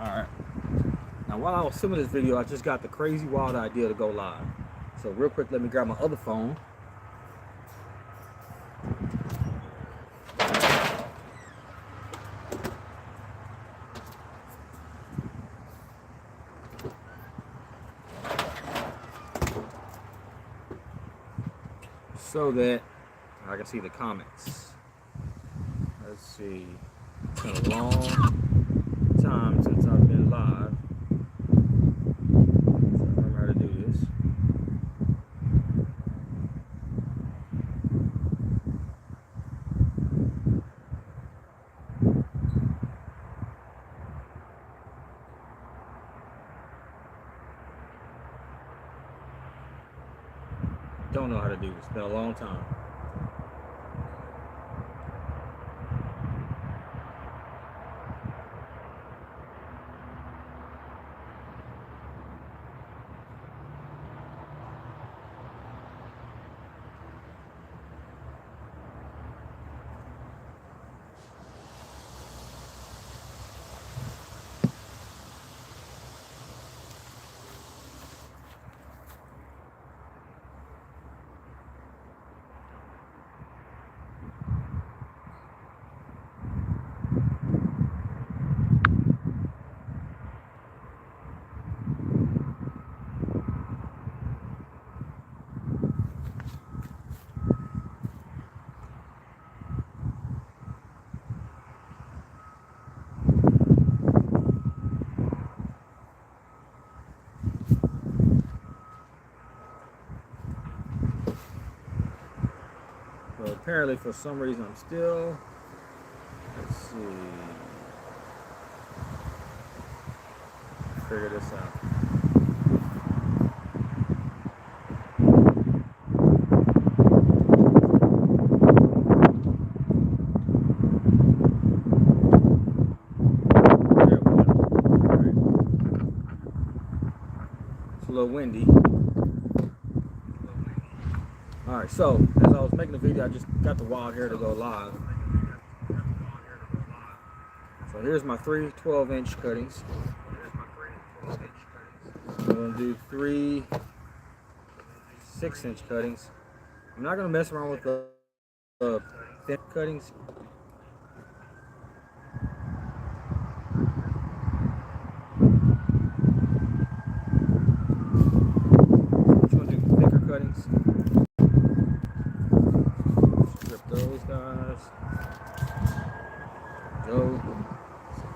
Alright. Now while I was filming this video, I just got the crazy wild idea to go live. So real quick, let me grab my other phone. So that I can see the comments. Let's see. It's been a long time since I've been live. So I remember how to do this. Don't know how to do this. It's been a long time. Well, apparently for some reason I'm still, let's see, figure this out. It's a little windy. Alright, so as I was making the video, I just got the wild hair to go live. So here's my three 12-inch cuttings. I'm going to do three 6-inch cuttings. I'm not going to mess around with the thin cuttings. I'm just going to do thicker cuttings. Those guys go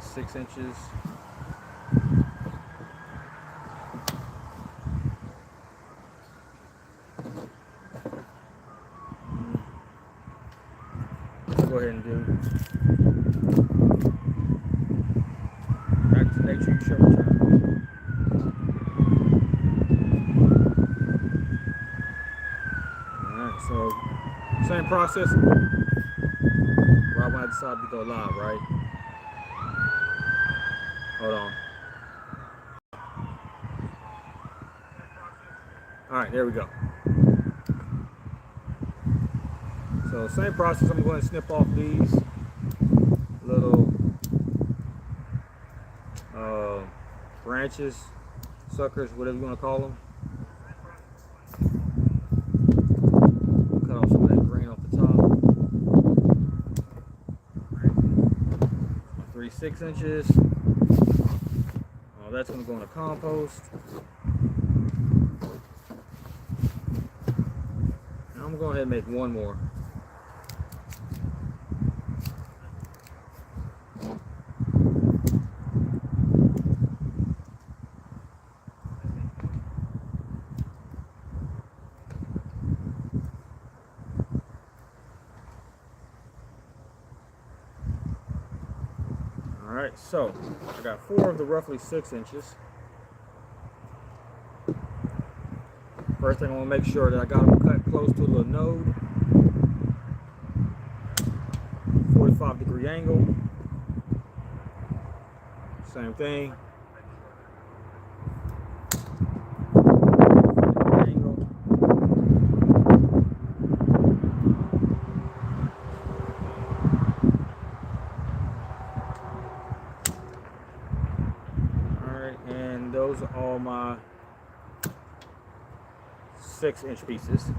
6 inches. I'll go ahead and do back to nature, you shall return. Alright, so same process. Right when I decide to go live, right? Hold on. Alright, there we go. So same process, I'm going to snip off these little branches, suckers, whatever you want to call them. Cut off some of that grain off the top. 3 6 inches. Oh, that's going to go in the compost. Now I'm going to go ahead and make one more. Alright, so I got 4 of the roughly 6 inches. First thing I want to make sure that I got them cut close to the node. 45-degree angle. Same thing. Angle. all my 6-inch pieces.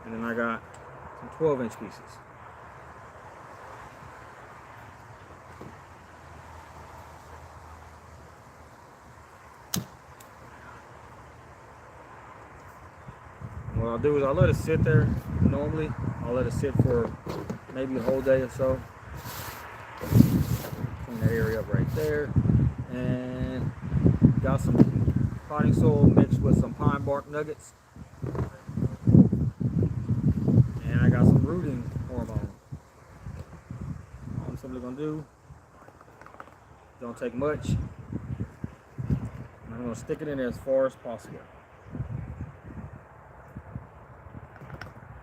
And then I got some 12-inch pieces. What I'll do is I'll let it sit there. Normally, I'll let it sit for maybe a whole day or so. Clean that area up right there. And got some potting soil mixed with some pine bark nuggets. And I got some rooting hormone. All I'm simply gonna do, don't take much. I'm gonna stick it in there as far as possible.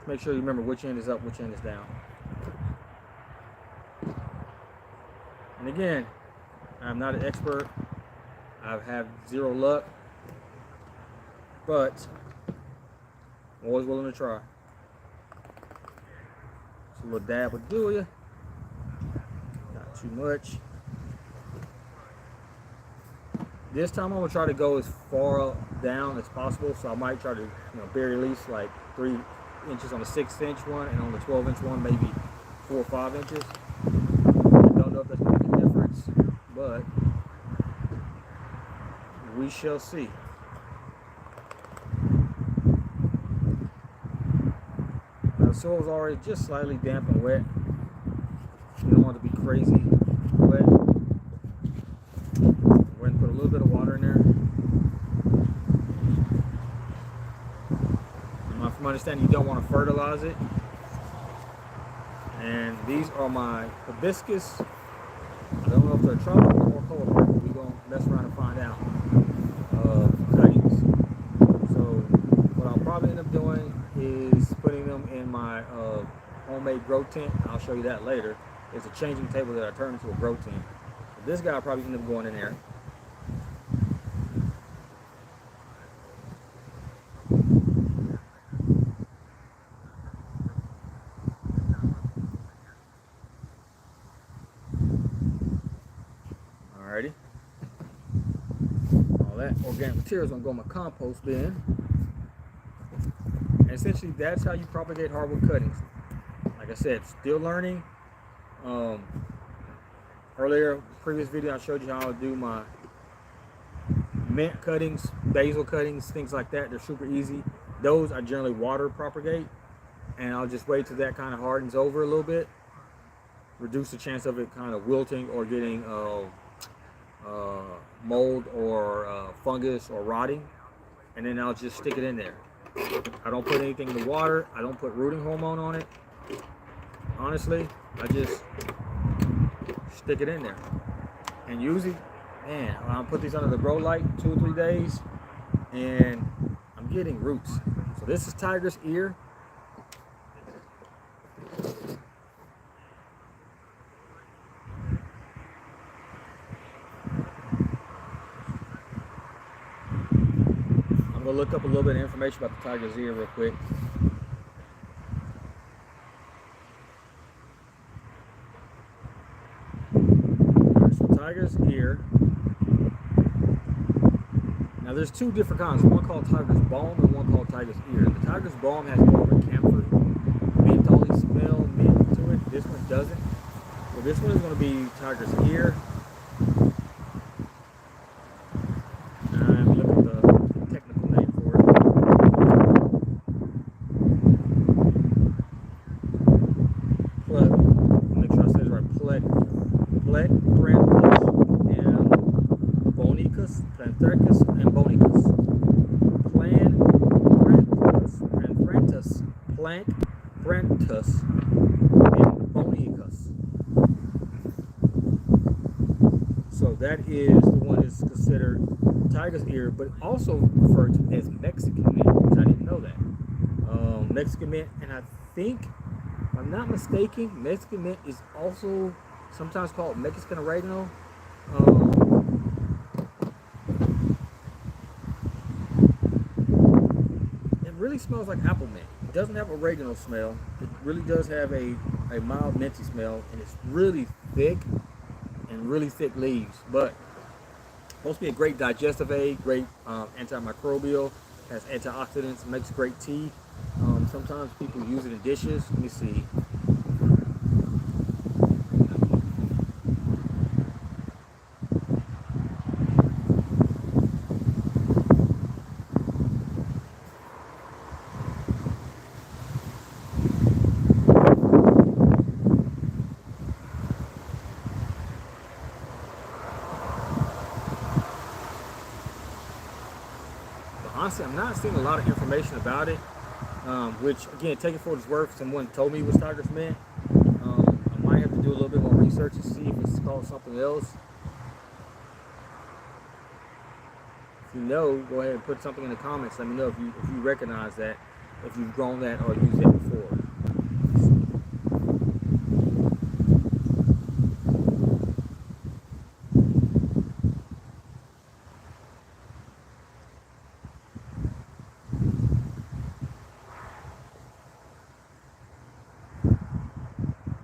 Make sure you remember which end is up, which end is down. And again, I'm not an expert. I have zero luck, but I'm always willing to try. Just a little dab would do you. Not too much. This time I'm gonna try to go as far down as possible, so I might try to, bury at least like 3 inches on the 6-inch one, and on the 12-inch one maybe 4 or 5 inches. Don't know if that's gonna make a difference, but we shall see. Now the soil's already just slightly damp and wet. You don't want it to be crazy wet. We're going to put a little bit of water in there. From my understanding, you don't want to fertilize it. And these are my hibiscus. I don't know if they're tropical or colorful. We're going to mess around and find out. Cuttings. So what I'll probably end up doing is putting them in my homemade grow tent. I'll show you that later. It's a changing table that I turned into a grow tent. But this guy will probably end up going in there. Alrighty. All that organic material is going to go in my compost bin. And essentially, that's how you propagate hardwood cuttings. Like I said, still learning. Earlier, previous video, I showed you how I would do my mint cuttings, basil cuttings, things like that. They're super easy. Those I generally water propagate, and I'll just wait till that kind of hardens over a little bit. Reduce the chance of it kind of wilting or getting mold or fungus or rotting, and then I'll just stick it in there. I don't put anything in the water. I don't put rooting hormone on it. Honestly, I just stick it in there. And usually, man, I'll put these under the grow light 2 or 3 days, and I'm getting roots. So this is tiger's ear. I'm gonna look up a little bit of information about the tiger's ear real quick. Tiger's ear. Now there's 2 different kinds. One called tiger's balm and one called tiger's ear. The tiger's balm has more of a camphor, mentholy smell, mint to it. This one doesn't. So this one is going to be tiger's ear. I'm looking at the technical name for it. Make sure I say it right. Planthrecus and bonicus. Planthrentus and bonicus. So that is the one that's considered tiger's ear, but also referred to as Mexican mint, which I didn't know that. Mexican mint, and I think, if I'm not mistaken, Mexican mint is also sometimes called Mexican oregano. Really smells like apple mint. It doesn't have oregano smell. It really does have a mild minty smell, and it's really thick and really thick leaves. But Supposed to be a great digestive aid, great antimicrobial, has antioxidants, makes great tea. Sometimes people use it in dishes. Let me see. Honestly, I'm not seeing a lot of information about it, which again, take it for what it's worth. Someone told me what Tigers meant. I might have to do a little bit more research to see if it's called something else. If you know, go ahead and put something in the comments. Let me know if you recognize that, if you've grown that or used it before.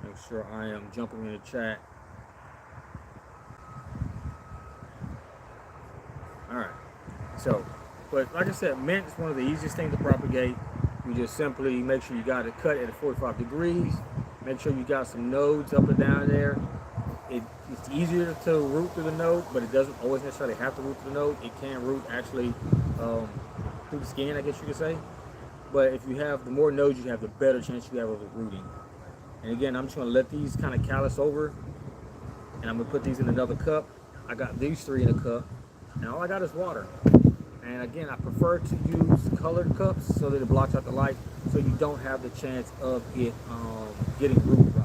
Make sure I am jumping in the chat. All right. So, but like I said, mint is one of the easiest things to propagate. You just simply make sure you got it cut at 45 degrees. Make sure you got some nodes up and down there. It's easier to root through the node, but it doesn't always necessarily have to root through the node. It can root actually through the skin, I guess you could say. But if you have, the more nodes you have, the better chance you have of it rooting. And again, I'm just gonna let these kind of callus over, and I'm gonna put these in another cup. I got these 3 in a cup, and all I got is water. And again, I prefer to use colored cups so that it blocks out the light, so you don't have the chance of it getting root rot,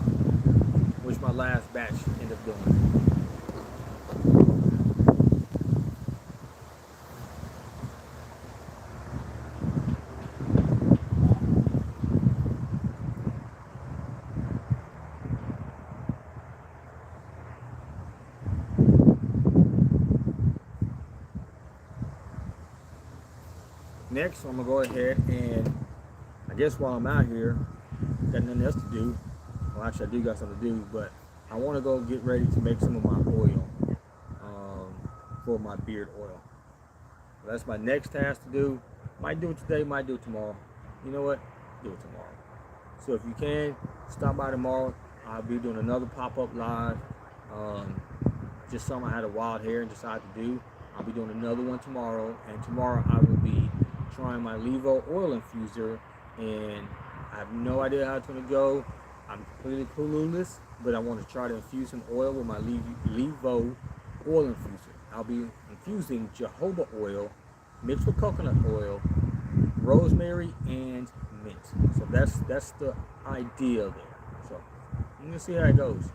which my last batch ended up doing. Next, I'm gonna go ahead and, I guess while I'm out here, got nothing else to do. Well, actually I do got something to do, but I want to go get ready to make some of my oil for my beard oil. So that's my next task to do. Might do it today, might do it tomorrow. You know what? Do it tomorrow. So if you can, stop by tomorrow. I'll be doing another pop-up live. Just something I had a wild hair and decided to do. I'll be doing another one tomorrow, and tomorrow I will be trying my Levo oil infuser, and I have no idea how it's going to go. I'm completely clueless, but I want to try to infuse some oil with my Levo oil infuser. I'll be infusing jojoba oil mixed with coconut oil, rosemary, and mint. So that's the idea there. So I'm going to see how it goes.